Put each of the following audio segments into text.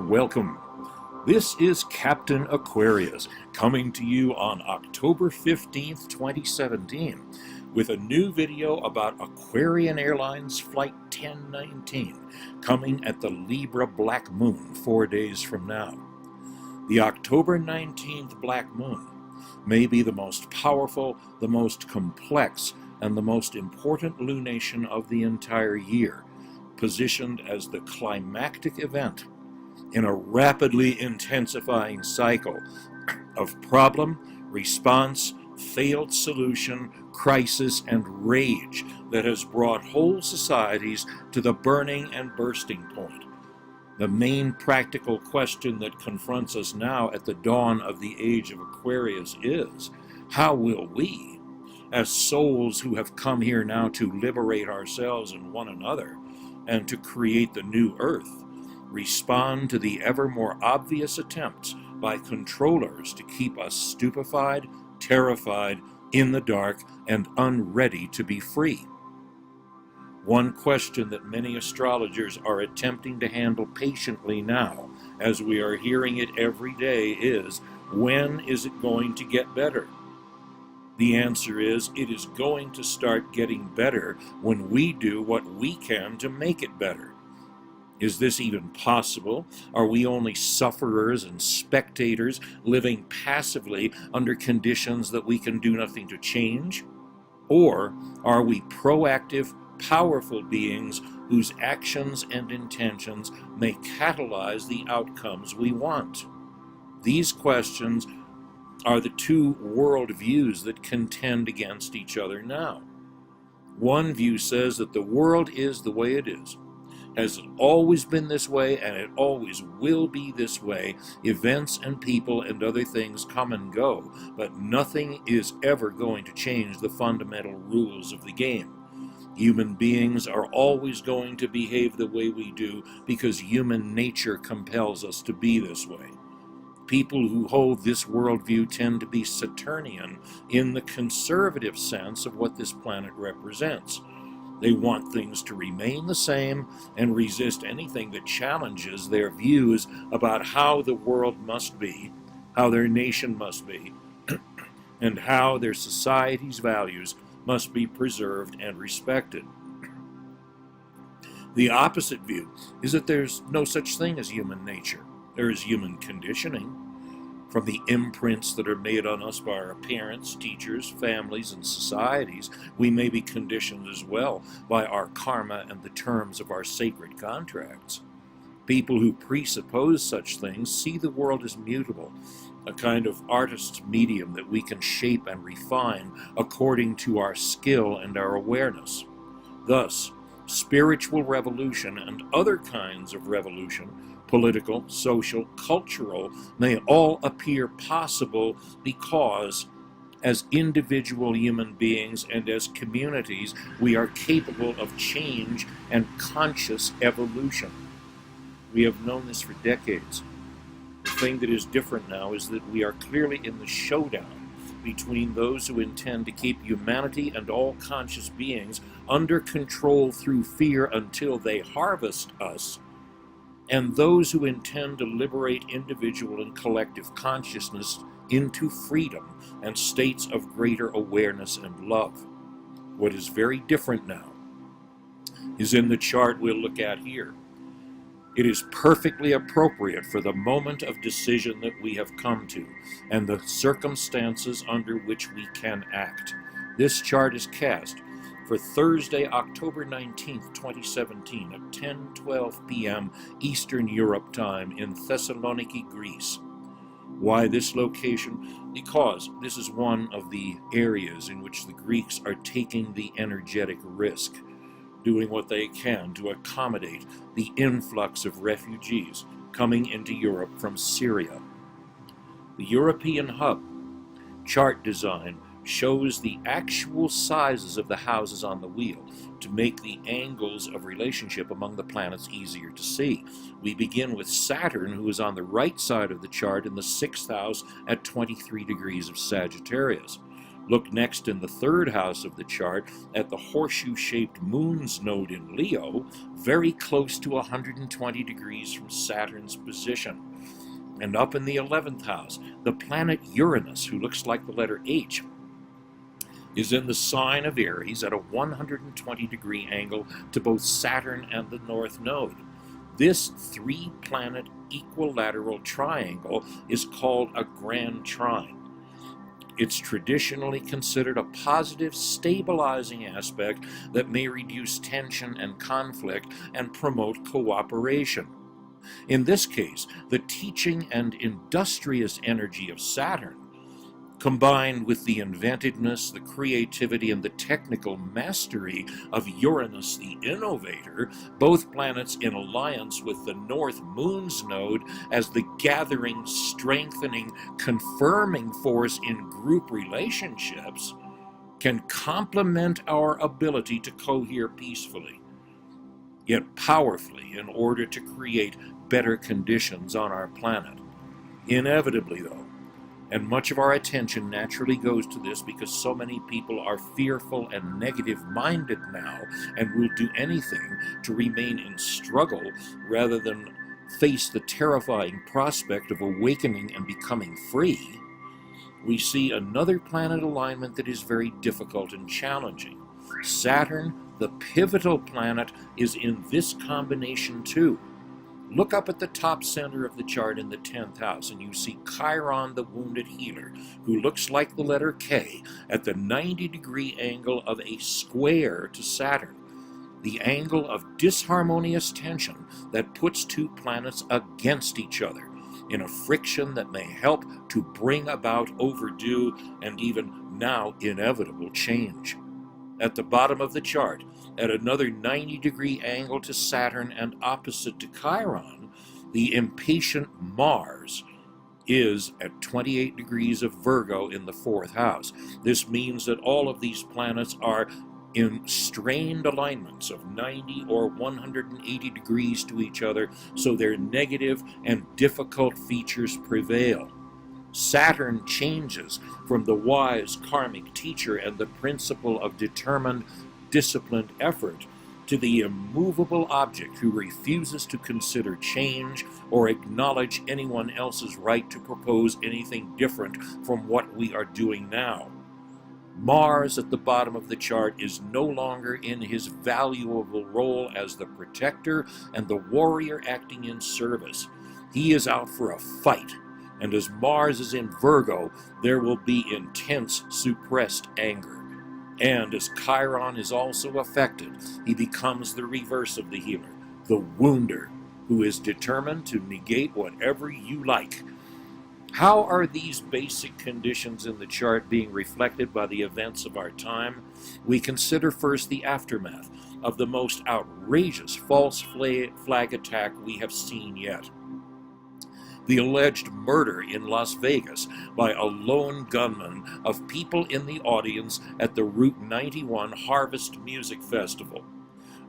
welcome. This is Captain Aquarius coming to you on October 15th, 2017 with a new video about Aquarian Airlines Flight 1019 coming at the Libra Black Moon 4 days from now. The October 19th Black Moon may be the most powerful, the most complex, and the most important lunation of the entire year, positioned as the climactic event in a rapidly intensifying cycle of problem, response, failed solution, crisis, and rage that has brought whole societies to the burning and bursting point. The main practical question that confronts us now at the dawn of the age of Aquarius is, how will we, as souls who have come here now to liberate ourselves and one another and to create the new earth, respond to the ever more obvious attempts by controllers to keep us stupefied, terrified, in the dark, and unready to be free? One question that many astrologers are attempting to handle patiently now, as we are hearing it every day, is, when is it going to get better? The answer is, it is going to start getting better when we do what we can to make it better. Is this even possible? Are we only sufferers and spectators living passively under conditions that we can do nothing to change? Or are we proactive, powerful beings whose actions and intentions may catalyze the outcomes we want? These questions are the two worldviews that contend against each other now. One view says that the world is the way it is, has always been this way, and it always will be this way. Events and people and other things come and go, but nothing is ever going to change the fundamental rules of the game. Human beings are always going to behave the way we do because human nature compels us to be this way. People who hold this worldview tend to be Saturnian in the conservative sense of what this planet represents. They want things to remain the same and resist anything that challenges their views about how the world must be, how their nation must be, and how their society's values must be preserved and respected. The opposite view is that there's no such thing as human nature. There is human conditioning. From the imprints that are made on us by our parents, teachers, families, and societies, we may be conditioned as well by our karma and the terms of our sacred contracts. People who presuppose such things see the world as mutable, a kind of artist's medium that we can shape and refine according to our skill and our awareness. Thus, spiritual revolution and other kinds of revolution, political, social, cultural, may all appear possible because, as individual human beings and as communities, we are capable of change and conscious evolution. We have known this for decades. The thing that is different now is that we are clearly in the showdown between those who intend to keep humanity and all conscious beings under control through fear until they harvest us, and those who intend to liberate individual and collective consciousness into freedom and states of greater awareness and love. What is very different now is in the chart we'll look at here. It is perfectly appropriate for the moment of decision that we have come to and the circumstances under which we can act. This chart is cast for Thursday, October 19th, 2017 at 10:12 p.m. Eastern Europe time in Thessaloniki, Greece. Why this location? Because this is one of the areas in which the Greeks are taking the energetic risk, doing what they can to accommodate the influx of refugees coming into Europe from Syria. The European hub chart design shows the actual sizes of the houses on the wheel to make the angles of relationship among the planets easier to see. We begin with Saturn, who is on the right side of the chart in the 6th house at 23 degrees of Sagittarius. Look next in the third house of the chart at the horseshoe-shaped Moon's node in Leo, very close to 120 degrees from Saturn's position. And up in the 11th house, the planet Uranus, who looks like the letter H, is in the sign of Aries at a 120-degree angle to both Saturn and the North Node. This three-planet equilateral triangle is called a grand trine. It's traditionally considered a positive, stabilizing aspect that may reduce tension and conflict and promote cooperation. In this case, the teaching and industrious energy of Saturn, combined with the inventiveness, the creativity, and the technical mastery of Uranus the innovator, both planets in alliance with the North Moon's node as the gathering, strengthening, confirming force in group relationships, can complement our ability to cohere peacefully, yet powerfully, in order to create better conditions on our planet. Inevitably, though, and much of our attention naturally goes to this because so many people are fearful and negative-minded now and will do anything to remain in struggle rather than face the terrifying prospect of awakening and becoming free. We see another planet alignment that is very difficult and challenging. Saturn, the pivotal planet, is in this combination too. Look up at the top center of the chart in the 10th house, and you see Chiron, the wounded healer, who looks like the letter K at the 90-degree angle of a square to Saturn, the angle of disharmonious tension that puts two planets against each other in a friction that may help to bring about overdue and even now inevitable change. At the bottom of the chart, at another 90-degree angle to Saturn and opposite to Chiron, the impatient Mars is at 28 degrees of Virgo in the 4th house. This means that all of these planets are in strained alignments of 90 or 180 degrees to each other, so their negative and difficult features prevail. Saturn changes from the wise karmic teacher and the principle of determined, disciplined effort to the immovable object who refuses to consider change or acknowledge anyone else's right to propose anything different from what we are doing now. Mars at the bottom of the chart is no longer in his valuable role as the protector and the warrior acting in service. He is out for a fight. And as Mars is in Virgo, there will be intense, suppressed anger. And as Chiron is also affected, he becomes the reverse of the healer, the wounder, who is determined to negate whatever you like. How are these basic conditions in the chart being reflected by the events of our time? We consider first the aftermath of the most outrageous false flag attack we have seen yet. The alleged murder in Las Vegas by a lone gunman of people in the audience at the Route 91 Harvest Music Festival.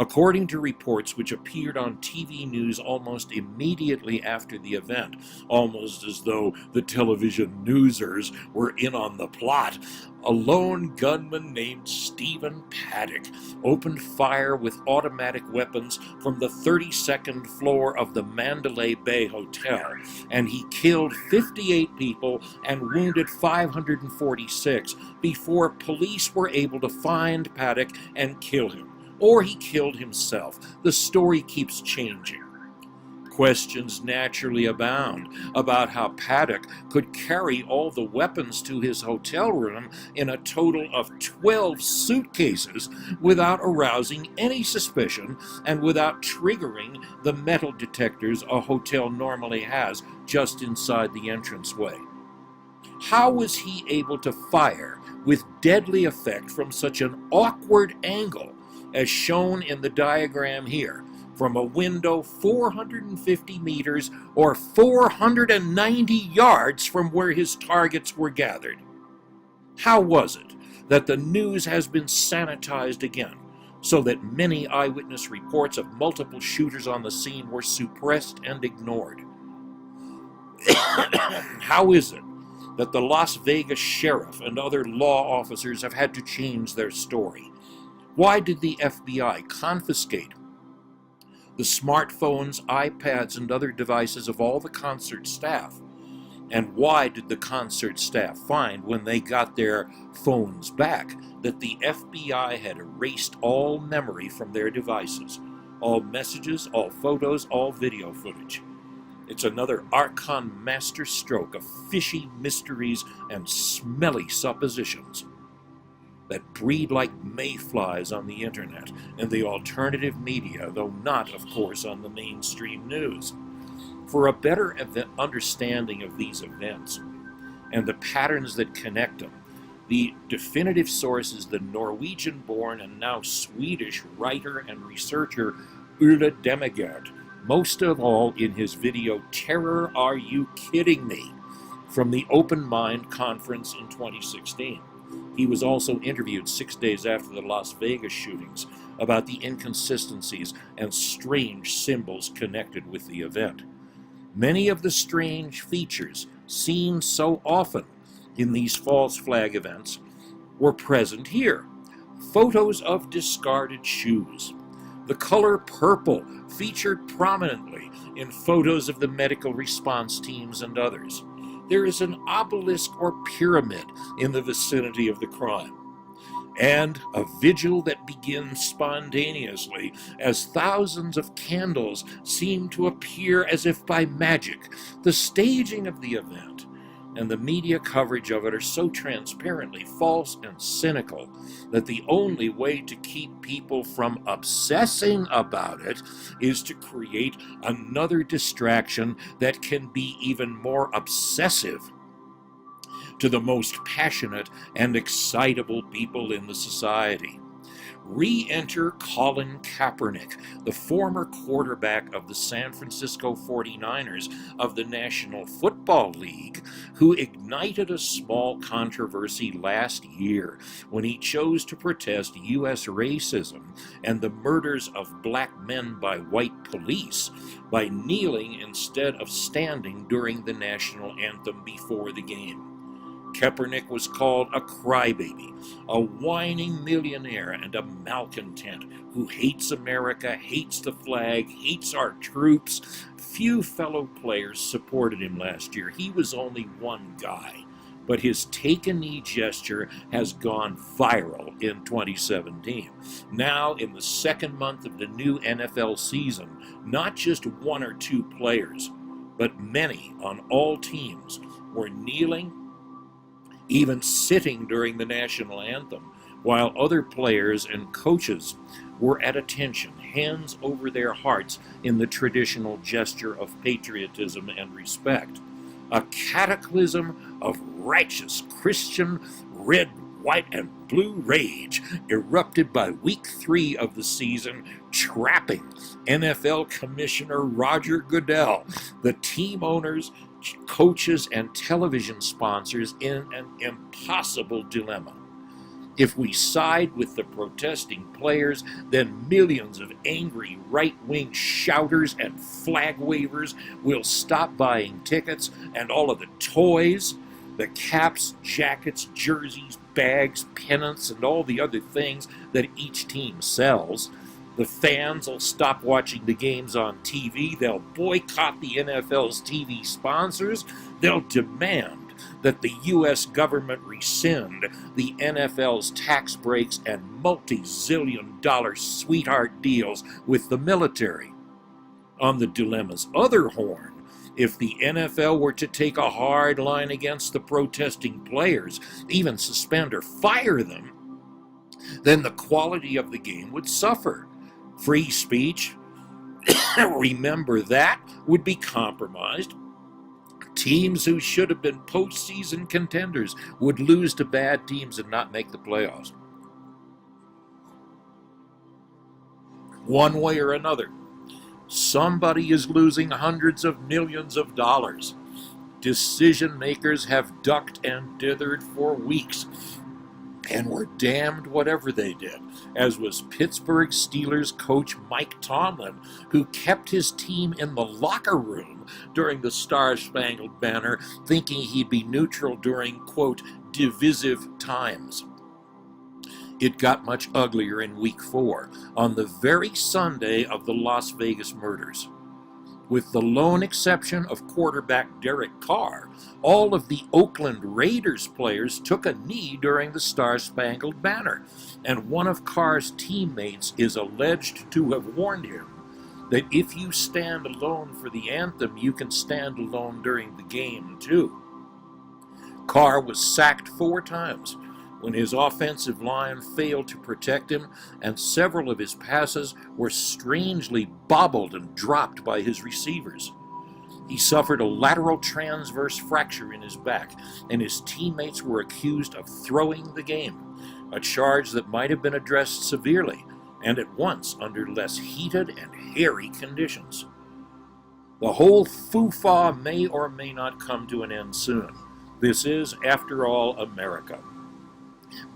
According to reports which appeared on TV news almost immediately after the event, almost as though the television newsers were in on the plot, a lone gunman named Stephen Paddock opened fire with automatic weapons from the 32nd floor of the Mandalay Bay Hotel, and he killed 58 people and wounded 546 before police were able to find Paddock and kill him. Or he killed himself. The story keeps changing. Questions naturally abound about how Paddock could carry all the weapons to his hotel room in a total of 12 suitcases without arousing any suspicion and without triggering the metal detectors a hotel normally has just inside the entranceway. How was he able to fire with deadly effect from such an awkward angle, as shown in the diagram here, from a window 450 meters or 490 yards from where his targets were gathered? How was it that the news has been sanitized again, so that many eyewitness reports of multiple shooters on the scene were suppressed and ignored? How is it that the Las Vegas sheriff and other law officers have had to change their story? Why did the FBI confiscate the smartphones, iPads, and other devices of all the concert staff? And why did the concert staff find, when they got their phones back, that the FBI had erased all memory from their devices? All messages, all photos, all video footage. It's another Archon masterstroke of fishy mysteries and smelly suppositions that breed like mayflies on the internet and the alternative media, though not, of course, on the mainstream news. For a better understanding of these events and the patterns that connect them, the definitive source is the Norwegian-born and now Swedish writer and researcher Ulla Demegard, most of all in his video Terror Are You Kidding Me? From the Open Mind Conference in 2016. He was also interviewed 6 days after the Las Vegas shootings about the inconsistencies and strange symbols connected with the event. Many of the strange features seen so often in these false flag events were present here. Photos of discarded shoes. The color purple featured prominently in photos of the medical response teams and others. There is an obelisk or pyramid in the vicinity of the crime. And a vigil that begins spontaneously as thousands of candles seem to appear as if by magic. The staging of the event and the media coverage of it are so transparently false and cynical that the only way to keep people from obsessing about it is to create another distraction that can be even more obsessive to the most passionate and excitable people in the society. Re-enter Colin Kaepernick, the former quarterback of the San Francisco 49ers of the National Football League, who ignited a small controversy last year when he chose to protest U.S. racism and the murders of black men by white police by kneeling instead of standing during the national anthem before the game. Kaepernick was called a crybaby, a whining millionaire, and a malcontent who hates America, hates the flag, hates our troops. Few fellow players supported him last year. He was only one guy, but his take-a-knee gesture has gone viral in 2017. Now, in the second month of the new NFL season, not just one or two players, but many on all teams were kneeling, even sitting during the national anthem, while other players and coaches were at attention, hands over their hearts in the traditional gesture of patriotism and respect. A cataclysm of righteous Christian red, white, and blue rage erupted by week 3 of the season, trapping NFL Commissioner Roger Goodell, the team owners, coaches, and television sponsors in an impossible dilemma. If we side with the protesting players, then millions of angry right-wing shouters and flag wavers will stop buying tickets, and all of the toys, the caps, jackets, jerseys, bags, pennants, and all the other things that each team sells. The fans will stop watching the games on TV. They'll boycott the NFL's TV sponsors. They'll demand that the U.S. government rescind the NFL's tax breaks and multi-zillion-dollar sweetheart deals with the military. On the dilemma's other horn, if the NFL were to take a hard line against the protesting players, even suspend or fire them, then the quality of the game would suffer. Free speech, remember that, would be compromised. Teams who should have been postseason contenders would lose to bad teams and not make the playoffs. One way or another, somebody is losing hundreds of millions of dollars. Decision makers have ducked and dithered for weeks. and were damned whatever they did, as was Pittsburgh Steelers coach Mike Tomlin, who kept his team in the locker room during the Star-Spangled Banner, thinking he'd be neutral during, quote, divisive times. It got much uglier in Week 4, on the very Sunday of the Las Vegas murders. With the lone exception of quarterback Derek Carr, all of the Oakland Raiders players took a knee during the Star-Spangled Banner, and one of Carr's teammates is alleged to have warned him that if you stand alone for the anthem, you can stand alone during the game too. Carr was sacked 4 times when his offensive line failed to protect him, and several of his passes were strangely bobbled and dropped by his receivers. He suffered a lateral transverse fracture in his back, and his teammates were accused of throwing the game, a charge that might have been addressed severely, and at once under less heated and hairy conditions. The whole foo-fa may or may not come to an end soon. This is, after all, America.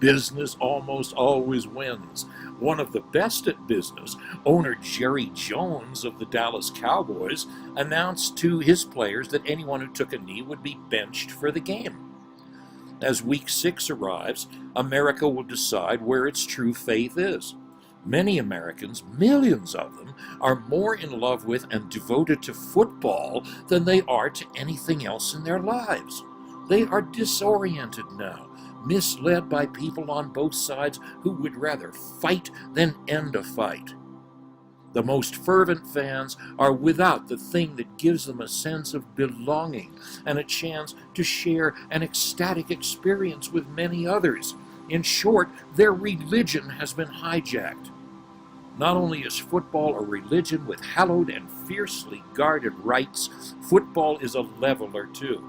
Business almost always wins. One of the best at business, owner Jerry Jones of the Dallas Cowboys, announced to his players that anyone who took a knee would be benched for the game. As Week 6 arrives, America will decide where its true faith is. Many Americans, millions of them, are more in love with and devoted to football than they are to anything else in their lives. They are disoriented now, misled by people on both sides who would rather fight than end a fight. The most fervent fans are without the thing that gives them a sense of belonging and a chance to share an ecstatic experience with many others. In short, their religion has been hijacked. Not only is football a religion with hallowed and fiercely guarded rights, football is a leveler too,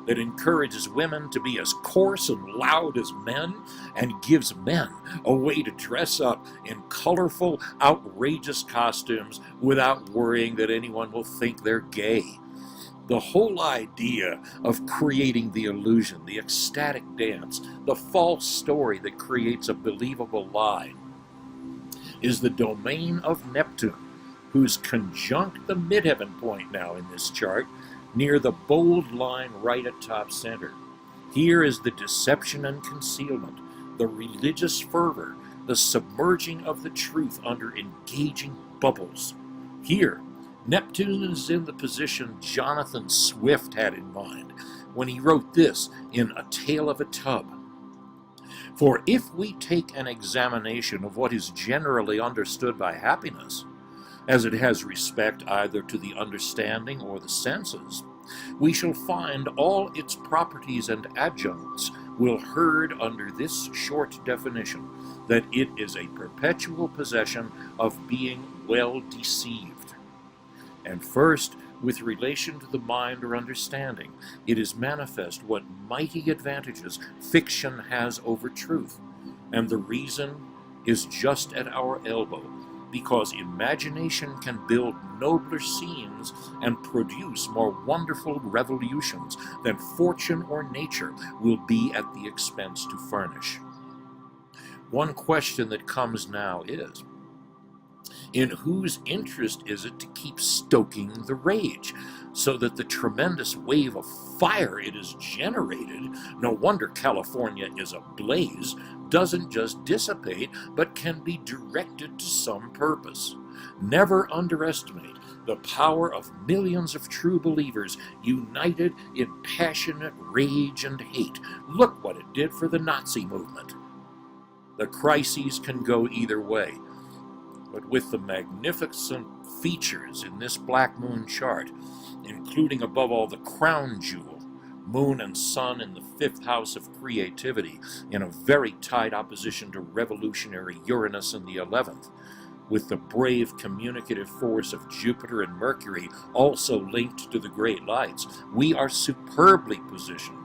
that encourages women to be as coarse and loud as men, and gives men a way to dress up in colorful, outrageous costumes without worrying that anyone will think they're gay. The whole idea of creating the illusion, the ecstatic dance, the false story that creates a believable lie, is the domain of Neptune, who's conjunct the midheaven point now in this chart, near the bold line right at top center. Here is the deception and concealment, the religious fervor, the submerging of the truth under engaging bubbles. Here, Neptune is in the position Jonathan Swift had in mind when he wrote this in A Tale of a Tub. For if we take an examination of what is generally understood by happiness, as it has respect either to the understanding or the senses, we shall find all its properties and adjuncts will herd under this short definition, that it is a perpetual possession of being well deceived. And first, with relation to the mind or understanding, it is manifest what mighty advantages fiction has over truth, and the reason is just at our elbow, because imagination can build nobler scenes and produce more wonderful revolutions than fortune or nature will be at the expense to furnish. One question that comes now is, in whose interest is it to keep stoking the rage, so that the tremendous wave of fire it has generated, no wonder California is ablaze, doesn't just dissipate, but can be directed to some purpose? Never underestimate the power of millions of true believers united in passionate rage and hate. Look what it did for the Nazi movement. The crises can go either way, but with the magnificent features in this black moon chart, including above all the crown jewel, Moon and Sun in the 5th house of creativity, in a very tight opposition to revolutionary Uranus in the 11th, with the brave communicative force of Jupiter and Mercury also linked to the great lights, we are superbly positioned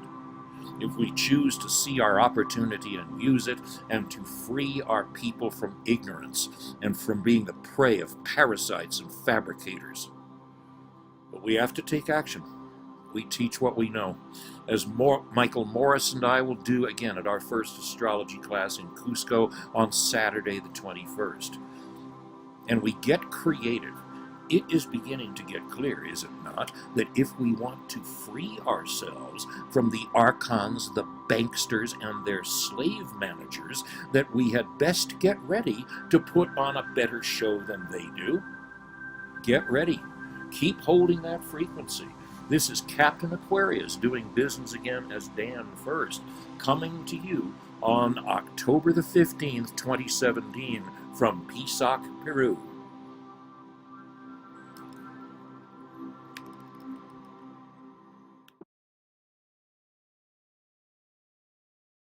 if we choose to see our opportunity and use it, and to free our people from ignorance and from being the prey of parasites and fabricators. But we have to take action. We teach what we know, as Michael Morris and I will do again at our first astrology class in Cusco on Saturday the 21st. And we get creative. It is beginning to get clear, is it not, that if we want to free ourselves from the archons, the banksters, and their slave managers, that we had best get ready to put on a better show than they do? Get ready. Keep holding that frequency. This is Captain Aquarius doing business again as Dan First, coming to you on October the 15th, 2017 from Pisac, Peru.